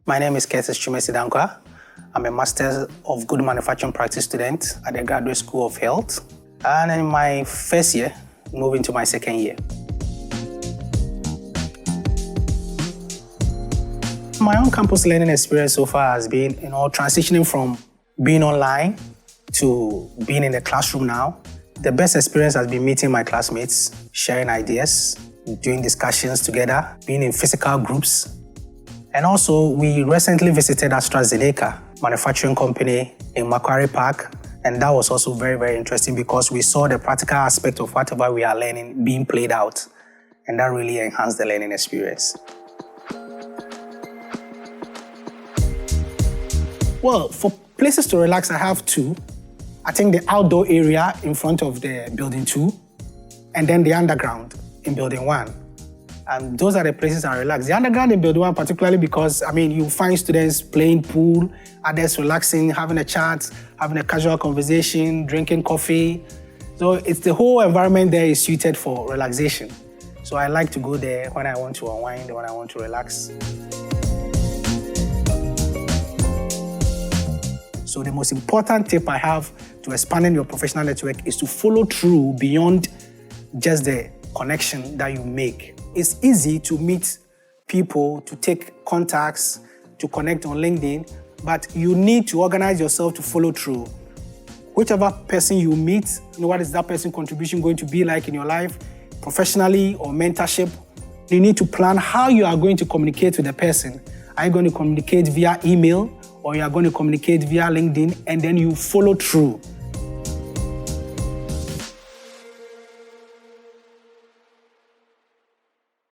My name is Curtis Chumesidankwa. I'm a Master of Good Manufacturing Practice student at the Graduate School of Health. And in my first year, moving to my second year. My own campus learning experience so far has been, transitioning from being online to being in the classroom now. The best experience has been meeting my classmates, sharing ideas, doing discussions together, being in physical groups. And also, we recently visited AstraZeneca manufacturing company in Macquarie Park. And that was also very, very interesting because we saw the practical aspect of whatever we are learning being played out. And that really enhanced the learning experience. Well, for places to relax, I have two. I think the outdoor area in front of the building 2, and then the underground in building 1. And those are the places I relax. The underground in building 1 particularly because, you find students playing pool, others relaxing, having a chat, having a casual conversation, drinking coffee. So it's the whole environment there is suited for relaxation. So I like to go there when I want to unwind, when I want to relax. So the most important tip I have to expanding your professional network is to follow through beyond just the connection that you make. It's easy to meet people, to take contacts, to connect on LinkedIn, but you need to organize yourself to follow through. Whichever person you meet, what is that person's contribution going to be like in your life, professionally or mentorship? You need to plan how you are going to communicate with the person. Are you going to communicate via email or you are going to communicate via LinkedIn, and then you follow through.